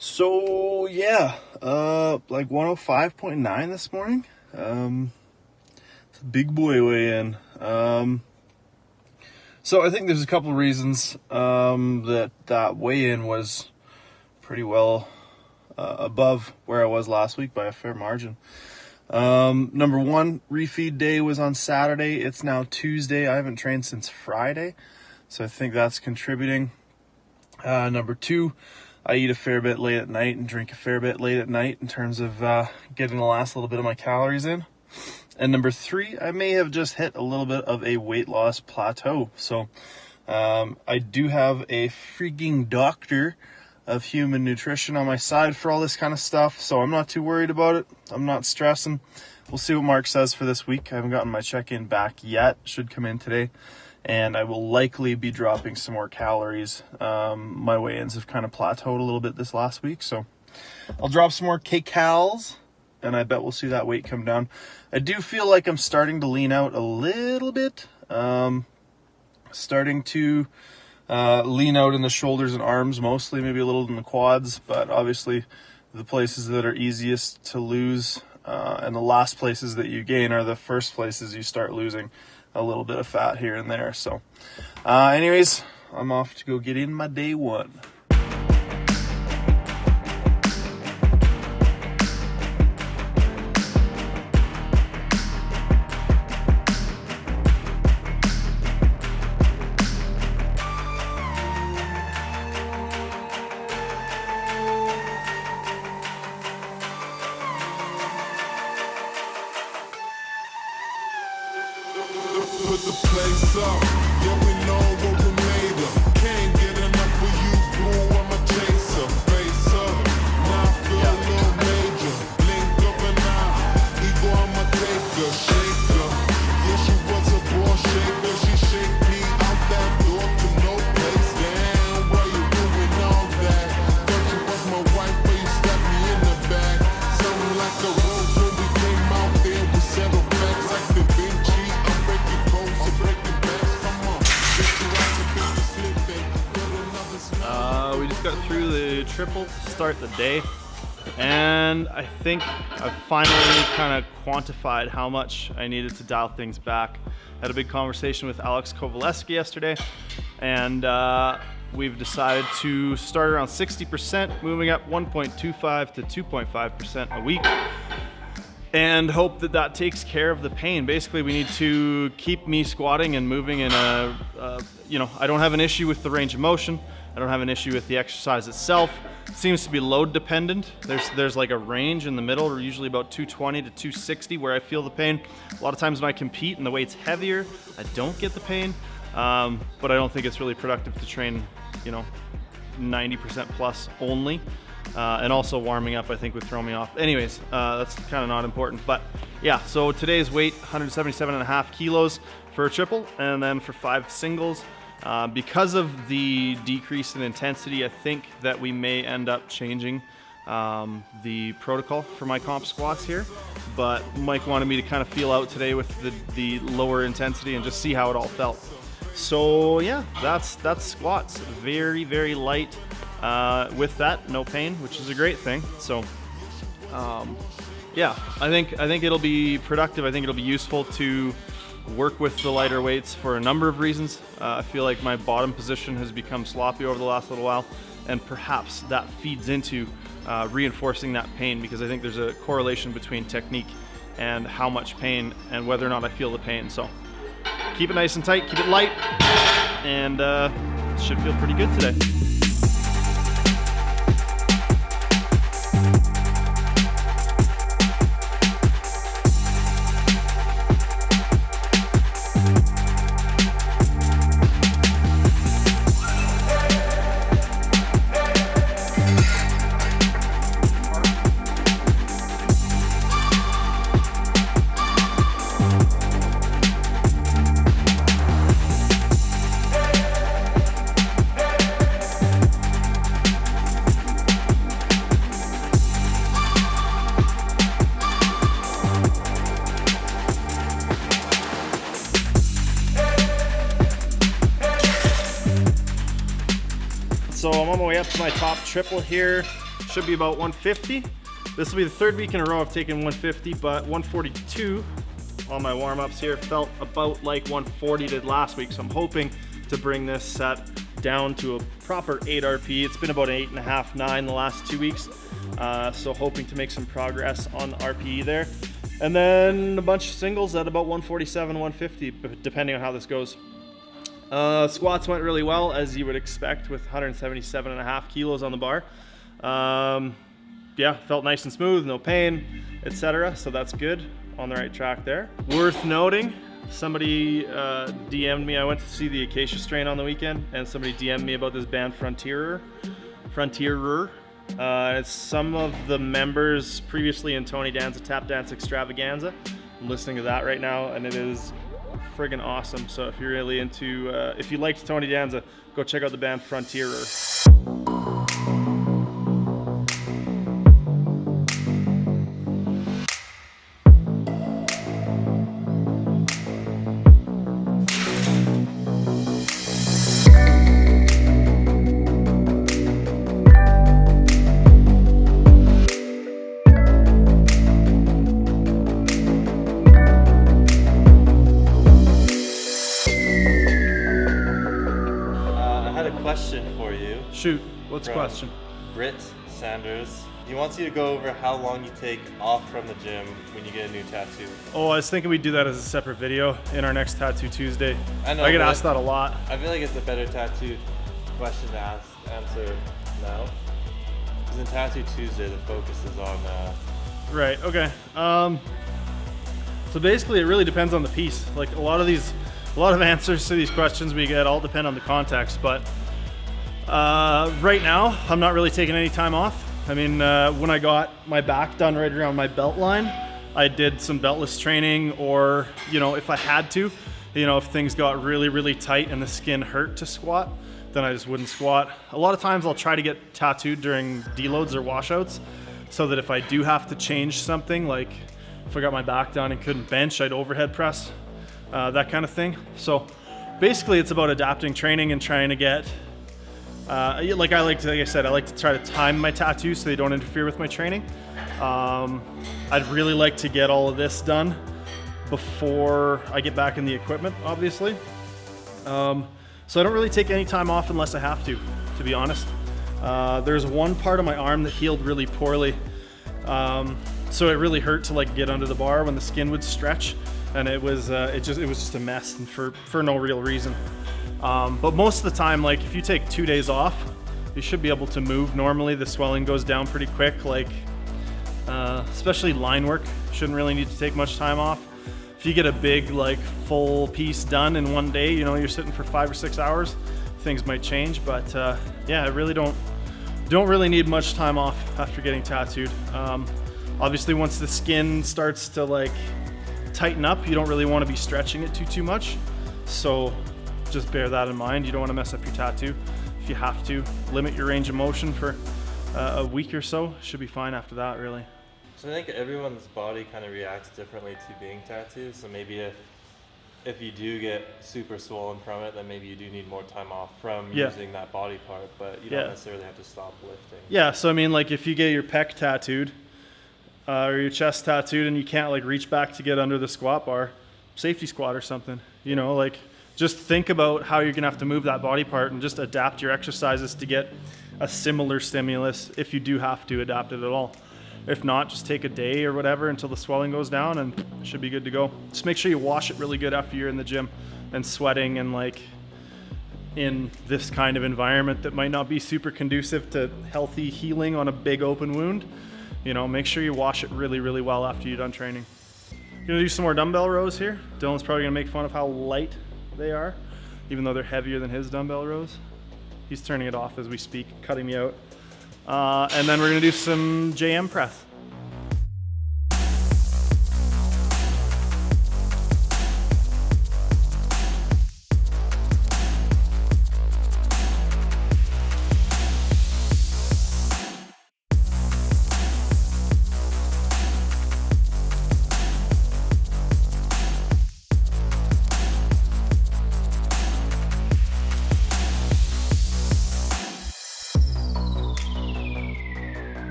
So yeah, like 105.9 this morning. It's a big boy weigh in. So I think there's a couple of reasons that weigh in was pretty well above where I was last week by a fair margin. Number one, refeed day was on Saturday. It's now Tuesday. I haven't trained since Friday, so I think that's contributing. Number two, I eat a fair bit late at night and drink a fair bit late at night in terms of getting the last little bit of my calories in. And number three, I may have just hit a little bit of a weight loss plateau. So I do have a freaking doctor of human nutrition on my side for all this kind of stuff, so I'm not too worried about it. I'm not stressing. We'll see what Mark says for this week. I haven't gotten my check-in back yet. Should come in today. And I will likely be dropping some more calories. My weigh-ins have kind of plateaued a little bit this last week, so I'll drop some more kcals, and I bet we'll see that weight come down. I do feel like I'm starting to lean out a little bit. Starting to lean out in the shoulders and arms mostly, maybe a little in the quads, but obviously the places that are easiest to lose and the last places that you gain are the first places you start losing a little bit of fat here and there. So anyways, I'm off to go get in my day one. Put the place up, yeah, we know what we made of. Can't get enough of you, boo, I'm a chaser. Face up, now I feel a little major. Blink of an eye, ego, I'm a taker, shaker. Yeah, she was a ball shaker, she shake me out that door to no place. Damn, why you doing all that? Thought you was my wife, but you stabbed me in the back. Something like a rose when we came out there, we settled facts like Da Vinci. We just got through the triple to start the day, and I think I've finally kind of quantified how much I needed to dial things back. Had a big conversation with Alex Kovaleski yesterday, and we've decided to start around 60%, moving up 1.25 to 2.5% a week, and hope that that takes care of the pain. Basically, we need to keep me squatting and moving in a, I don't have an issue with the range of motion. I don't have an issue with the exercise itself. It seems to be load dependent. There's like a range in the middle, or usually about 220 to 260 where I feel the pain. A lot of times when I compete and the weight's heavier, I don't get the pain, but I don't think it's really productive to train, 90% plus only. And also warming up, I think, would throw me off. Anyways, that's kind of not important. But yeah, so today's weight, 177.5 kilos for a triple, and then for 5 singles. Because of the decrease in intensity, I think that we may end up changing the protocol for my comp squats here. But Mike wanted me to kind of feel out today with the lower intensity and just see how it all felt. So yeah, that's squats. Very, very light. With that, no pain, which is a great thing. So yeah, I think it'll be productive. I think it'll be useful to work with the lighter weights for a number of reasons. I feel like my bottom position has become sloppy over the last little while, and perhaps that feeds into reinforcing that pain, because I think there's a correlation between technique and how much pain and whether or not I feel the pain. So keep it nice and tight, keep it light, and it should feel pretty good today. on my way up to my top triple here. Should be about 150. This will be the third week in a row I've taken 150, but 142 on my warm-ups here felt about like 140 did last week. So I'm hoping to bring this set down to a proper 8 RP. It's been about 8.5, 9 the last 2 weeks. So hoping to make some progress on the RPE there. And then a bunch of singles at about 147, 150, depending on how this goes. Squats went really well, as you would expect, with 177.5 kilos on the bar. Yeah, felt nice and smooth, no pain, etc. So that's good, on the right track there. Worth noting, somebody DM'd me. I went to see the Acacia Strain on the weekend, and somebody DM'd me about this band Frontierer. It's some of the members previously in Tony Danza Tap Dance Extravaganza. I'm listening to that right now, and it is friggin' awesome. So if you're really into, if you liked Tony Danza, go check out the band Frontierer. Shoot, what's the question? Britt Sanders. He wants you to go over how long you take off from the gym when you get a new tattoo. Oh, I was thinking we'd do that as a separate video in our next Tattoo Tuesday. I know. I get asked that a lot. I feel like it's a better tattoo question to answer now. Because in Tattoo Tuesday, the focus is on... Right, okay. So basically, it really depends on the piece. Like a lot of answers to these questions we get all depend on the context, but right now, I'm not really taking any time off. I mean, when I got my back done right around my belt line, I did some beltless training, or, you know, if I had to, you know, if things got really, really tight and the skin hurt to squat, then I just wouldn't squat. A lot of times I'll try to get tattooed during deloads or washouts, so that if I do have to change something, like if I got my back done and couldn't bench, I'd overhead press, that kind of thing. So basically it's about adapting training and trying to get like I said, I like to try to time my tattoos so they don't interfere with my training. I'd really like to get all of this done before I get back in the equipment, obviously. So I don't really take any time off unless I have to be honest. There's one part of my arm that healed really poorly. So it really hurt to like get under the bar when the skin would stretch, and it was just a mess, and for no real reason. But most of the time, like if you take 2 days off, you should be able to move normally. The swelling goes down pretty quick, like especially line work. Shouldn't really need to take much time off. If you get a big like full piece done in one day, you know, you're sitting for 5 or 6 hours, things might change. But yeah, I really don't really need much time off after getting tattooed. Obviously, once the skin starts to like tighten up, you don't really want to be stretching it too much. So just bear that in mind. You don't want to mess up your tattoo. If you have to, limit your range of motion for a week or so. Should be fine after that, really. So I think everyone's body kind of reacts differently to being tattooed. So maybe if you do get super swollen from it, then maybe you do need more time off from using that body part, but you don't necessarily have to stop lifting. Yeah, so I mean, like if you get your pec tattooed or your chest tattooed and you can't like reach back to get under the squat bar, safety squat or something, you know, like just think about how you're gonna have to move that body part and just adapt your exercises to get a similar stimulus if you do have to adapt it at all. If not, just take a day or whatever until the swelling goes down and it should be good to go. Just make sure you wash it really good after you're in the gym and sweating and like in this kind of environment that might not be super conducive to healthy healing on a big open wound. You know, make sure you wash it really, really well after you're done training. Gonna do some more dumbbell rows here. Dylan's probably gonna make fun of how light they are, even though they're heavier than his dumbbell rows. He's turning it off as we speak, cutting me out. And then we're gonna do some JM press.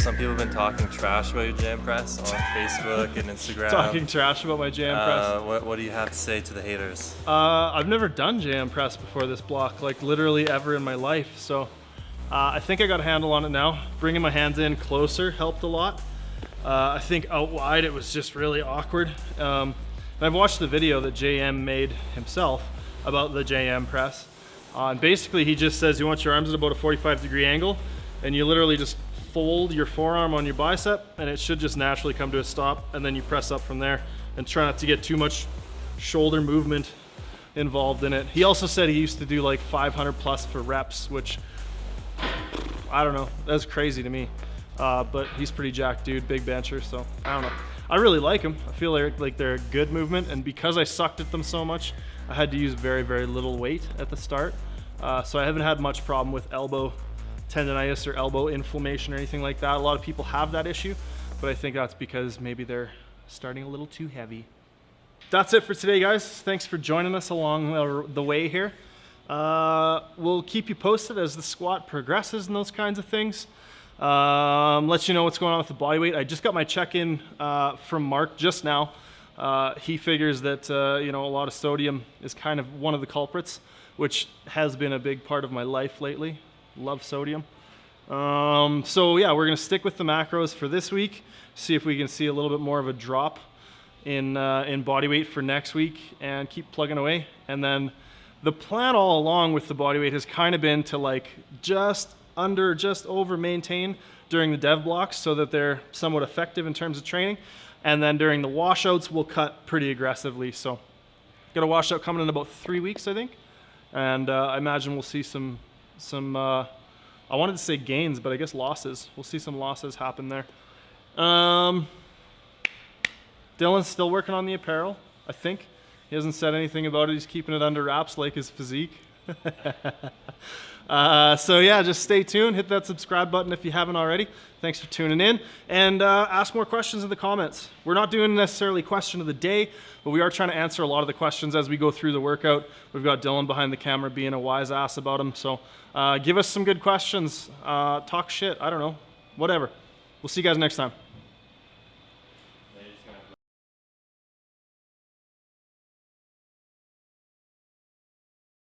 some people have been talking trash about your jam press on Facebook and Instagram. Talking trash about my jam press. What do you have to say to the haters? I've never done jam press before this block, like literally ever in my life. So I think I got a handle on it now. Bringing my hands in closer helped a lot. I think out wide it was just really awkward. And I've watched the video that JM made himself about the JM press. And basically he just says you want your arms at about a 45-degree angle, and you literally just fold your forearm on your bicep, and it should just naturally come to a stop, and then you press up from there, and try not to get too much shoulder movement involved in it. He also said he used to do like 500 plus for reps, which I don't know, that's crazy to me. But he's pretty jacked dude, big bencher, so I don't know. I really like them. I feel like they're a good movement, and because I sucked at them so much, I had to use very, very little weight at the start. So I haven't had much problem with elbow tendonitis or elbow inflammation or anything like that. A lot of people have that issue, but I think that's because maybe they're starting a little too heavy. That's it for today, guys. Thanks for joining us along the way here. We'll keep you posted as the squat progresses and those kinds of things. Let you know what's going on with the body weight. I just got my check-in from Mark just now. He figures that you know, a lot of sodium is kind of one of the culprits, which has been a big part of my life lately. Love sodium. So yeah, we're gonna stick with the macros for this week, see if we can see a little bit more of a drop in body weight for next week, and keep plugging away. And then the plan all along with the body weight has kind of been to like just over maintain during the dev blocks so that they're somewhat effective in terms of training. And then during the washouts, we'll cut pretty aggressively. So got a washout coming in about 3 weeks, I think. And I imagine we'll see some I wanted to say gains, but I guess losses. We'll see some losses happen there. Dylan's still working on the apparel, I think. He hasn't said anything about it. He's keeping it under wraps like his physique. So yeah, just stay tuned. Hit that subscribe button if you haven't already. Thanks for tuning in. And ask more questions in the comments. We're not doing necessarily question of the day, but we are trying to answer a lot of the questions as we go through the workout. We've got Dylan behind the camera being a wise ass about them. So give us some good questions. Talk shit. I don't know. Whatever. We'll see you guys next time.